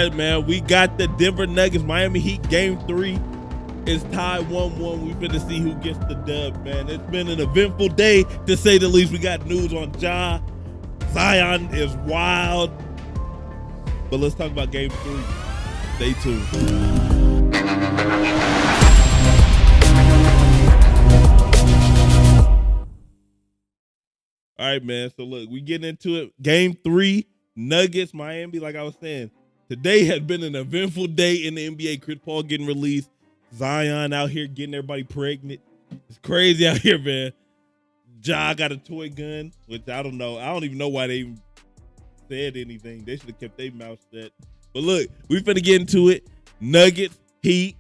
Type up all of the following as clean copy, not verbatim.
right, man. We got the Denver Nuggets, Miami Heat Game 3. It's tied 1-1. We finna see who gets the dub, man. It's been an eventful day, to say the least. We got news on Ja. Zion is wild. But let's talk about Game 3. Stay tuned. All right, man. So, look, we getting into it. Game 3, Nuggets, Miami. Like I was saying, today has been an eventful day in the NBA. Chris Paul getting released. Zion out here getting everybody pregnant. It's crazy out here, man. Ja got a toy gun, which I don't know. I don't even know why they even said anything. They should have kept their mouth shut. But look, we finna get into it. Nuggets, Heat.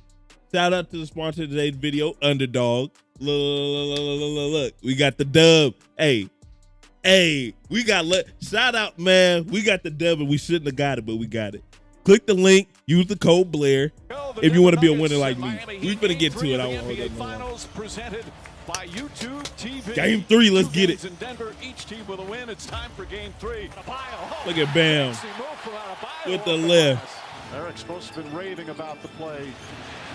Shout out to the sponsor of today's video, Underdog. Look, we got the dub. Hey, we got shout out, man. We got the dub and we shouldn't have got it, but we got it. Click the link. Use the code Blair if you want to be a winner like me. We finna get to it. I won't hold that no. Game 3, let's get it. In Denver, each team with a win. It's time for Game 3. Look at Bam with the left. Eric's supposed to have been raving about the play.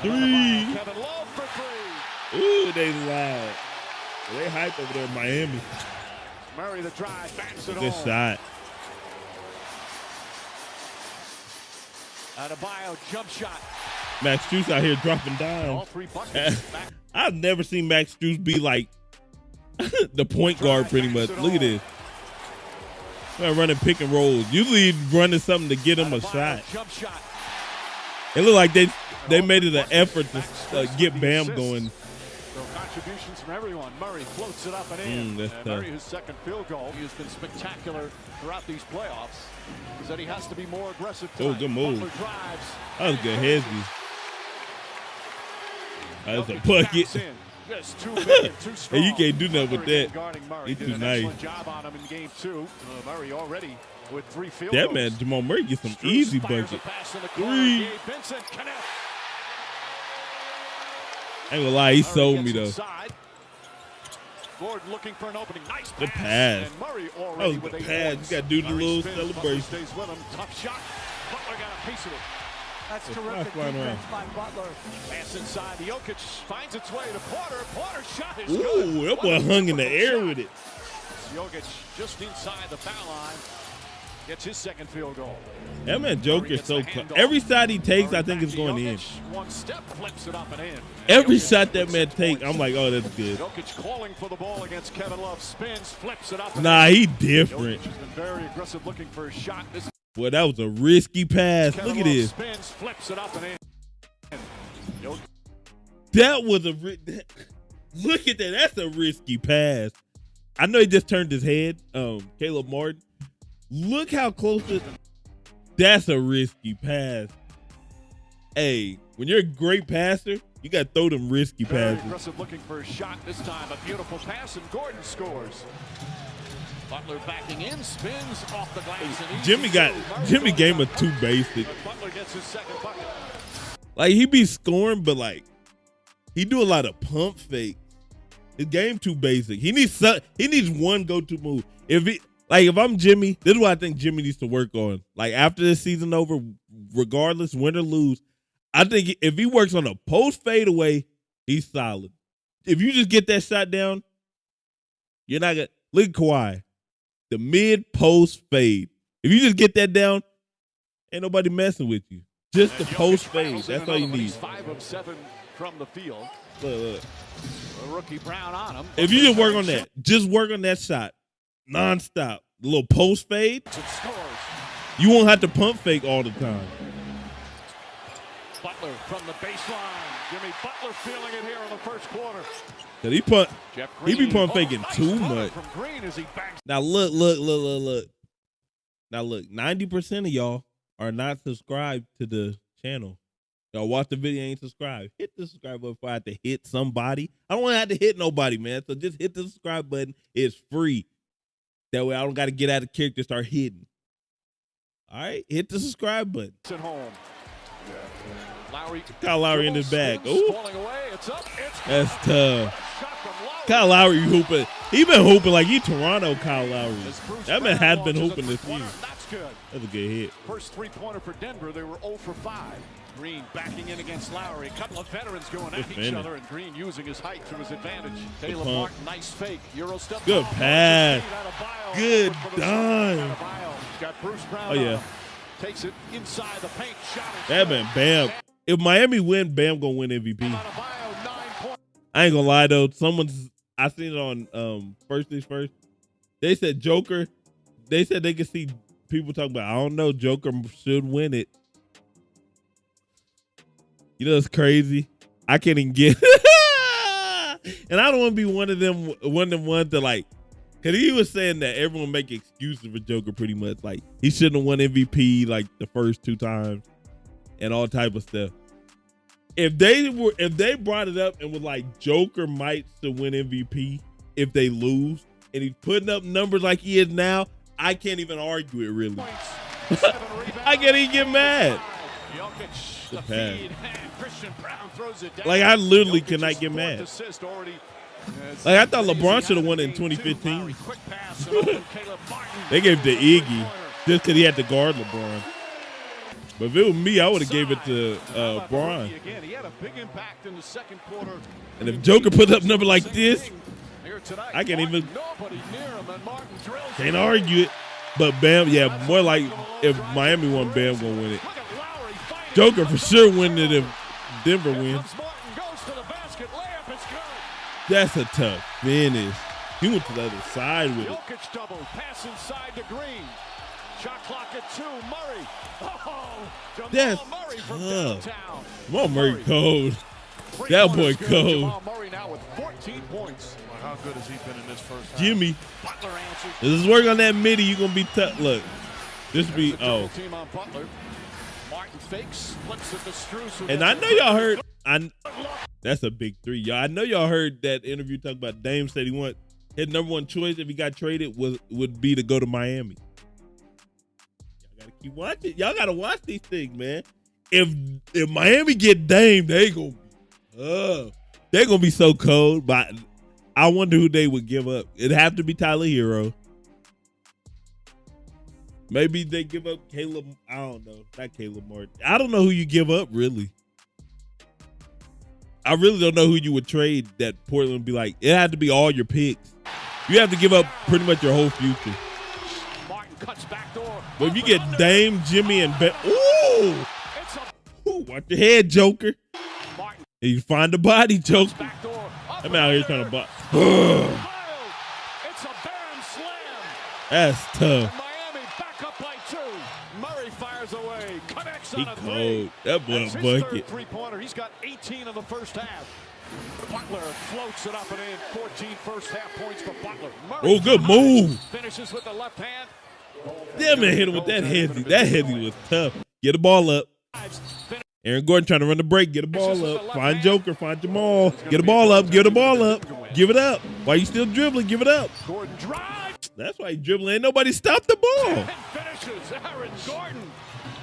3. Kevin Love for 3. Ooh, they loud. They hype over there in Miami. Murray the drive, backs it Good home. shot. Adebayo jump shot. Max Strus out here dropping down. All 3 buckets. I've never seen Max Strus be like the point guard pretty much. Look at this. Man, running pick and rolls. Usually he's running something to get him a shot. Jump shot. It looked like they made it an effort to get Bam going. So contributions from everyone. Murray floats it up and in. That's and tough. Murray, his second field goal. He has been spectacular throughout these playoffs. He said he has to be more aggressive tonight. Oh, good move. Butler drives. That was good. Hesby. That's a bucket. Just too big and too strong. Hey, you can't do nothing with that. Guarding Murray. He's Did too an nice. excellent job on him in Game 2. Murray already with 3 field That goals. man, Jamal Murray, gets some Strus easy fires buckets. a pass in the corner. 3. Gabe Vincent connects. I ain't gonna lie, he Murray sold gets me though. inside. Gordon looking for an opening. Nice The pass. pass. And Murray That already was with the 8 pass. points. You gotta do the Murray little spins, celebration. Butler stays with him. Tough shot. Butler got a piece of it. That's It's terrific flying around. defense by Butler. Pass inside. Jokic finds its way to Porter. Porter's shot is Ooh, good. that boy hung in the air with it. Jokic just inside the foul line. Gets his second field goal. That man Joker so close. Every shot he takes, I think it's going in. One step flips it up and in. Every Jokic shot that with man 6 take, points. I'm like, oh, that's good. Jokic calling for the ball against Kevin Love. Spins, flips it up. And Nah, in. he Jokic different. has been very aggressive looking for a shot. This Boy, that was a risky pass. Kevin Look at Love this. spins, flips it up and in. Jokic That was a look at that. That's a risky pass. I know he just turned his head. Caleb Martin. Look how close it. That's a risky pass. Hey, when you're a great passer, you got to throw them risky very passes. aggressive looking for a shot. This time a beautiful pass and Gordon scores. Butler backing in, spins off the glass. And Jimmy game was too basic. Butler gets his second bucket. Like, he be scoring, but like he do a lot of pump fake. His game too basic. He needs one go-to move. If I'm Jimmy, this is what I think Jimmy needs to work on. Like, after this season over, regardless, win or lose, I think if he works on a post fadeaway, he's solid. If you just get that shot down, you're not gonna look at Kawhi. The mid-post fade. If you just get that down, ain't nobody messing with you. Just the post fade. That's all you need. He's 5 of 7 from the field. Look. A rookie Brown on him. If you just work on that, just work on that shot, nonstop. The little post fade. It scores. You won't have to pump fake all the time. Butler from the baseline. Jimmy Butler feeling it here in the first quarter. Cause he be pump faking nice too cover much. From Green as he bangs. Now look. Now look, 90% of y'all are not subscribed to the channel. Y'all watch the video, ain't subscribed. Hit the subscribe button before I have to hit somebody. I don't want to have to hit nobody, man. So just hit the subscribe button. It's free. That way I don't got to get out of character and start hitting. All right, hit the subscribe button. At home. Kyle Lowry in his bag. Ooh. Ooh, that's tough. Kyle Lowry hooping. He been hooping like he Toronto Kyle Lowry. That man has been hooping this year. That's good. That's a good hit. First three-pointer for Denver. They were 0 for 5. Green backing in against Lowry. A couple of veterans going at each other, and Green using his height to his advantage. Caleb Martin, nice fake. Euro step. Good pass. Good dime. Got Bruce Brown. Oh, yeah. Takes it inside the paint. Shot. That man, Bam. If Miami win, Bam gonna win MVP. I ain't gonna lie though. I seen it on First Things First. They said Joker. They said they could see people talking about, I don't know, Joker should win it. You know, it's crazy. I can't even get and I don't want to be one of them ones that like, because he was saying that everyone make excuses for Joker pretty much. Like, he shouldn't have won MVP like the first 2 times and all type of stuff. If they brought it up and was like, Joker might still win MVP if they lose, and he's putting up numbers like he is now, I can't even argue it really. I can't even get mad. The pass. Like, I literally cannot get mad. Like, I thought LeBron should have won it in 2015. They gave it to Iggy just because he had to guard LeBron. But if it was me, I would have gave it to Bron. And if Joker put up a number like this, I can't even can't argue it. But Bam, yeah, more like if Miami won, Bam gonna win it. Joker for sure winning it if Denver wins. That's a tough finish. He went to the other side with it. Jokic double, pass inside to Green. Shot clock at 2. Murray. Oh, that's Murray from tough. downtown. Jamal Murray cold. That boy cold. Jamal Murray now with 14 points. Well, how good has he been in this first half? Jimmy. Butler answers. This is work on that midi. You're going to be tough. Look. This be, Team on Butler. Martin fakes, flips it to Strus. And I know y'all heard. That's a big 3. Y'all, I know y'all heard that interview talking about Dame said his number 1 choice if he got traded would be to go to Miami. Y'all gotta keep watching. Y'all gotta watch these things, man. If Miami get Dame, they're gonna be so cold. But I wonder who they would give up. It'd have to be Tyler Hero. Maybe they give up Caleb. I don't know. Not Caleb Martin. I don't know who you give up, really. I really don't know who you would trade that Portland would be like. It had to be all your picks. You have to give up pretty much your whole future. Martin cuts back door. But if you get Dame, Jimmy, and ooh, watch your head, Joker. Martin. And you find the body, Joker. I'm out here trying to buy. It's a barren slam. That's tough. Miami back up by 2. Murray fires away. Connects He on a 3. cold. That boy That's a his bucket. 3rd three-pointer. He's got 18 in the first half. Butler floats it up and in. 14 first half points for Butler. Murray Oh, good move. finishes with the left hand. Damn, man, hit him with that heavy. That heavy was tough. Get the ball up. Aaron Gordon trying to run the break. Get the ball up. Find Joker. Find Jamal. Get the ball up. Give the ball up. Give it up. Why you still dribbling? Give it up. Gordon drives. That's why he's dribbling. Ain't nobody stopped the ball. And finishes. Aaron Gordon.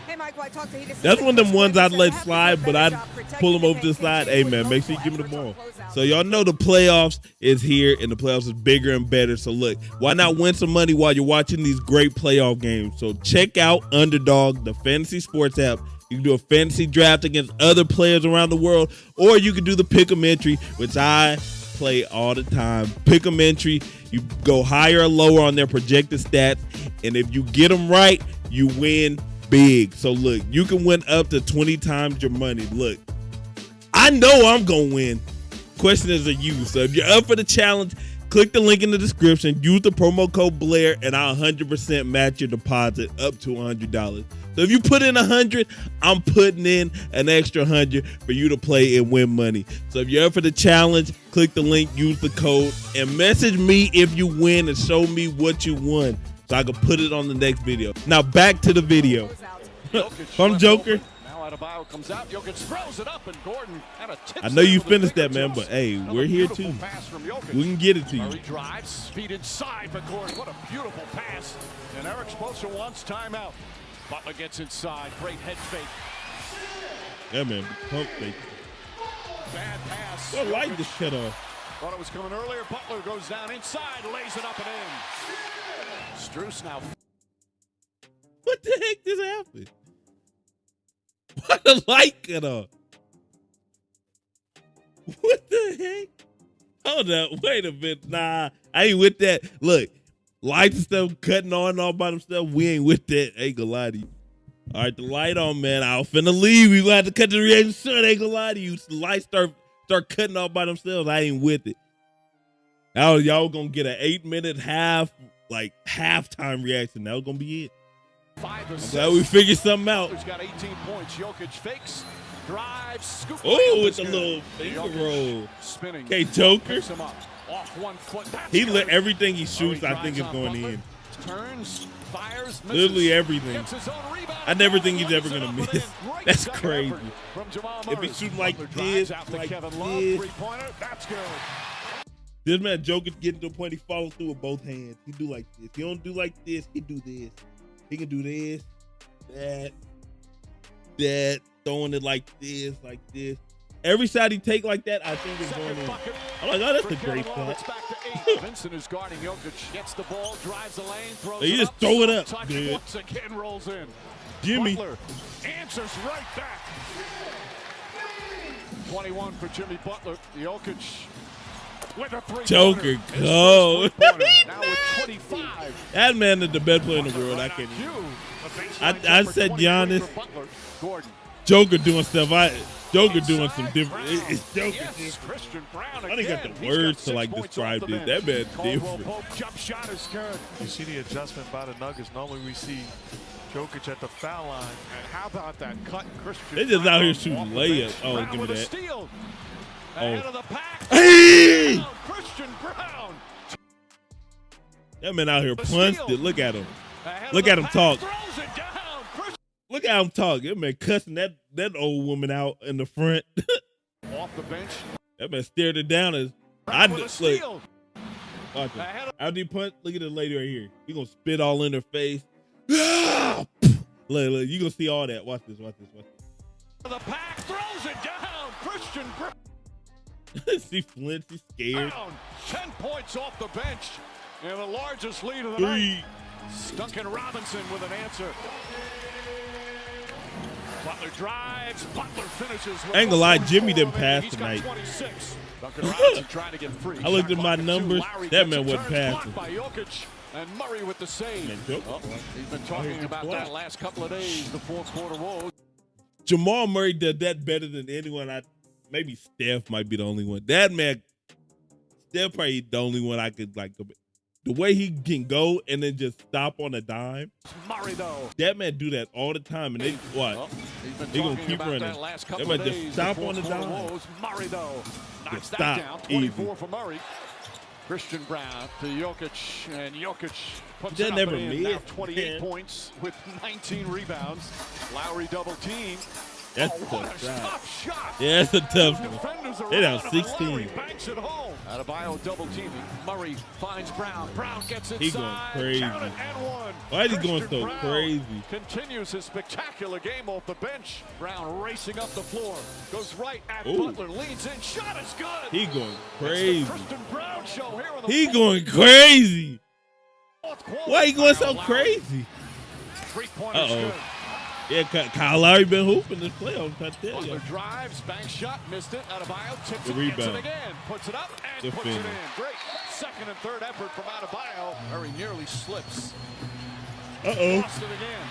Hey, Michael, I talked to you. That's one of them ones I'd let slide, but I'd pull him over to the side. Hey, man, make sure you give me the ball. So y'all know the playoffs is here, and the playoffs is bigger and better. So look, why not win some money while you're watching these great playoff games? So check out Underdog, the fantasy sports app. You can do a fantasy draft against other players around the world, or you can do the pick'em entry, which I play all the time. Pick'em entry, you go higher or lower on their projected stats, and if you get them right, you win big. So look, you can win up to 20 times your money. Look, I know I'm gonna win. Question is a you. So if you're up for the challenge, click the link in the description, use the promo code Blair, and I'll 100% match your deposit up to $100. So if you put in 100, I'm putting in an extra 100 for you to play and win money. So if you're up for the challenge, click the link, use the code, and message me if you win and show me what you won so I can put it on the next video. Now back to the video. I'm Joker. Now Adebayo comes out. Jokic throws it up, and Gordon kind of tips. I know you it with a finished that, man, fingertips. but hey, Another we're here beautiful too. pass from Jokic. We can get it to you. Murray drives, feet inside for Gordon. What a beautiful pass. And Eric Spoelstra wants timeout. Butler gets inside. Great head fake. Yeah, man. Pump fake. Bad pass. I like this cut off. Thought it was coming earlier. Butler goes down inside, lays it up and in. Strus now. What the heck just happened? Why the light cut off? What the heck? Hold up. Wait a minute. Nah, I ain't with that. Look, lights and stuff cutting on all by themselves. We ain't with that. Ain't gonna lie to you. All right, the light on, man. I was finna leave. We gonna have to cut the reaction soon. Ain't gonna lie to you. The lights start cutting off by themselves. I ain't with it. Now y'all gonna get an 8-minute halftime reaction. That was gonna be it. I'm glad we figured something out. He's got 18 points. Jokic fakes, drives, scoop. Oh, it's a little finger roll. Spinning. Okay, Joker. Picks him up. Off 1 foot. He let everything he shoots, I think, is going in. Turns, fires, misses. Literally everything. Gets his own rebound. I never think he's ever gonna Runs it miss. up and in. That's Great crazy. effort from Jamal If Murray. he shoot like Butler this, drives out to like Kevin Love. this. Three-pointer. That's good. This man Joker's getting to a point he follows through with both hands. He do like this. He don't do like this. He do this. He can do this, that, throwing it like this. Every shot he take like that, I think is going in. I'm like, oh, that's a great shot. Vincent is guarding Jokic. Gets the ball, drives the lane, throws You it just up. throw it up, Touch dude. once again, rolls in. Jimmy. Butler answers right back. 21 for Jimmy Butler. Jokic with a three-pointer. Joker, His go. first three-pointer. Now with 25. That man is the best player in the world. I can't even. I said Giannis. Gordon. Joker doing stuff. Joker doing some different. It's Joker. Yes, Christian Brown I didn't got again. the He's words got to 6 like points describe off the this. bench. That man's Caldwell different. Pope jump shot is good. You see the adjustment by the Nuggets. Normally we see Jokic at the foul line. And how about that cut, Christian? They just out here Brown shooting off the layups. bench. Oh, Brown give me with a that. steal. Oh. Ahead of the pack. Hey! Brown, Christian Brown. That man out here The punched steal. it. Look at him. Ahead of Look the at him pack, talk. Throws it down. Christian Look at him talk. That man cussing that old woman out in the front. off the bench. That man stared it down as Brown with a look. steal. Watch him. Ahead of After he punch, look at the lady right here. He gonna spit all in her face. Look, you gonna see all that. Watch this. the pack. Throws it down. Christian Brown. She flinched. She's scared. 10 points off the bench. And the largest lead of the night. 3. Duncan Robinson with an answer. Butler drives. Butler finishes. With I ain't gonna lie, 1:44 Jimmy didn't remaining. pass He's tonight. got 26. Duncan Robinson trying to get free. I looked Shot at my clock at 2. numbers. Lowry That gets man a wasn't turn, passing. blocked by Jokic and Murray with the save. Man, Joker. Oh, he's been talking about that last couple of days. The fourth quarter woes. Jamal Murray did that better than anyone. Maybe Steph might be the only one. That man, Steph probably the only one I could like. The way he can go and then just stop on a dime. Murray though. That man do that all the time, and they what? Oh, he's been They gonna talking keep about running. that last couple They of might just days. stop The on the fourth quarter dime. woes. Murray though knocks that stop. down. 24 Easy. for Murray. Christian Brown to Jokic, and Jokic puts That it up never and in. Now missed, 28 man. points with 19 rebounds. Lowry double team. That's oh, a what tough a shot. tough shot. Yeah, that's a tough one. Defenders are They down around him, and 16. Lowry banks it home. Adebayo double teaming. Murray finds Brown. Brown gets inside. He going crazy. Count it and one. Why is he going Christian so Brown crazy? Continues his spectacular game off the bench. Brown racing up the floor. Goes right at Ooh. Butler. Leans in. Shot is good. He going It's crazy. the Christian Brown show here in the He going crazy. fourth quarter. Why he going so Lowry. crazy? Three-pointer's Uh-oh. good. Yeah, Kyle Lowry been hooping this playoff. I tell Butler you. drives, bank shot, missed it. Adebayo tips The it, gets it rebound. again, puts it up, and Good puts it in. finish. Great second and third effort from Adebayo. Murray nearly slips. Uh-oh. Lost it again.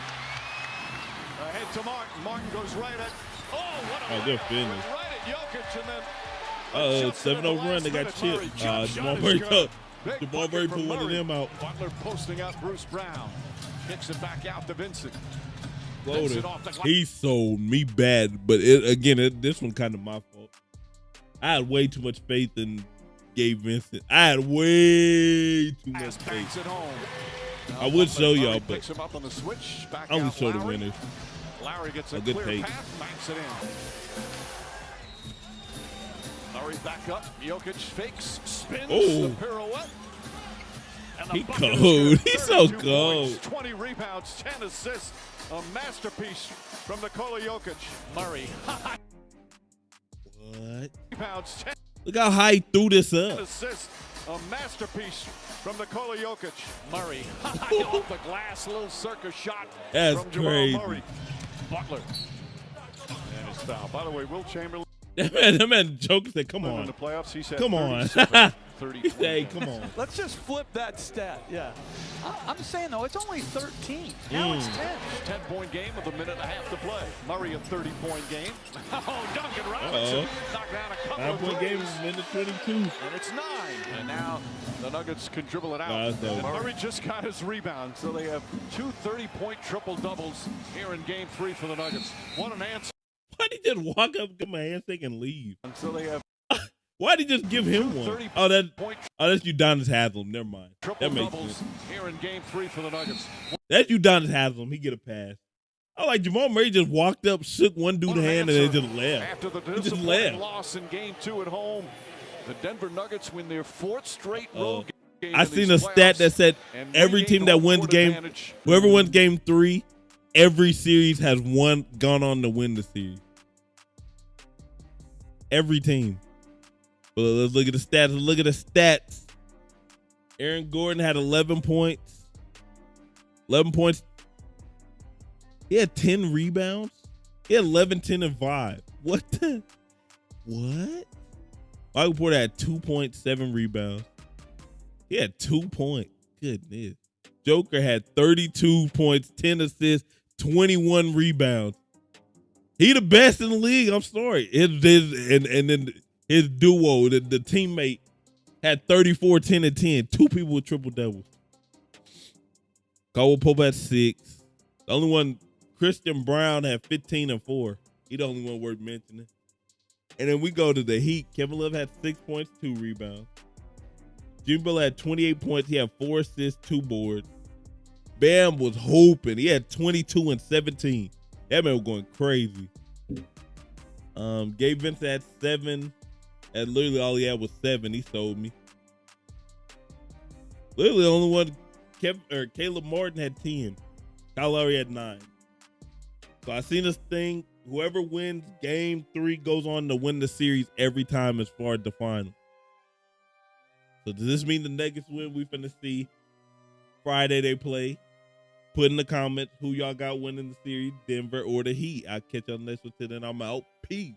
Ahead to Martin. Martin goes right at. Oh, what a Oh, good layup. finish. Goes right at Jokic, and then. Uh-oh, jumps in at the 7-0 run. last They got minute. chipped. Murray jump shot Jamal is Murray good. took. Big Jamal bucket Murray from put one of Murray. them out. Butler posting out Bruce Brown. Kicks it back out to Vincent. Floater. Vincent off the glass. He sold me bad, but this one kind of my fault. I had way too much faith in Gabe Vincent. I had way too much Pass faith. banks it home. I would show y'all, Murray but picks him up on the switch. Back I only out show the Lowry. winners. Lowry gets a A good clear take. path, banks it in. Lowry back up. Jokic fakes, spins Oh. the pirouette. And the He bucket is cold. good. He's so 32 cold. points, 20 rebounds, 10 assists. A masterpiece from Nikola Jokic. Murray. What? Rebounds, 10 Look how high he threw this up. assists. A masterpiece from Nikola Jokic. Murray off the glass, little circus shot That's from Jamal crazy. Murray. Butler. And his foul. By the way, Will Chamberlain That man Joker said, "Come in on, the playoffs, he said come on." 30 He said, "Come on." Let's just flip that stat. Yeah. I'm saying, though, it's only 13. Now it's 10. 10-point game with a minute and a half to play. Murray a 30-point game. Oh, Duncan Robinson knocked down a couple of 9-point game threes. is minute 22. And it's 9. And now the Nuggets can dribble it out. Nah, that's dope. And Murray just got his rebound. So they have 2 30-point triple-doubles here in game 3 for the Nuggets. What an answer. Why'd he just walk up, give him a handshake, and leave? And so they have Why'd he just give him one? 30 Oh, point that's Udonis Haslem. Never mind. That makes triple-doubles sense. here in game 3 for the Nuggets. That's Udonis Haslem. He get a pass. I like Jamal Murray just walked up, shook one dude's What an hand, and then answer. just left. After the He just disappointing left. loss in game 2 at home, the Denver Nuggets win their 4th straight road game. I in seen these a stat that playoffs said and every regained team that home wins court game, advantage. whoever wins game 3, every series has gone on to win the series. Every team. But let's look at the stats. Let's look at the stats. Aaron Gordon had 11 points. 11 points. He had 10 rebounds. He had 11, 10, and 5. What the? What? Michael Porter had 2.7 rebounds. He had 2 points. Goodness. Joker had 32 points, 10 assists, 21 rebounds. He the best in the league. I'm sorry. And then his duo, the teammate, had 34, 10, and 10. 2 people with triple doubles. Caldwell Pope had 6. The only one, Christian Brown, had 15 and 4. He the only one worth mentioning. And then we go to the Heat. Kevin Love had 6 points, 2 rebounds. Jimmy Butler had 28 points. He had 4 assists, 2 boards. Bam was hooping. He had 22 and 17. That man was going crazy. Gabe Vincent had 7. And literally all he had was 7. He sold me. Literally the only one, Caleb Martin had 10. Kyle Lowry had 9. So I seen this thing. Whoever wins game 3 goes on to win the series every time as far as the final. So does this mean the Nuggets win? We finna see Friday they play. Put in the comments who y'all got winning the series, Denver or the Heat. I'll catch y'all next one. Till then, I'm out. Peace.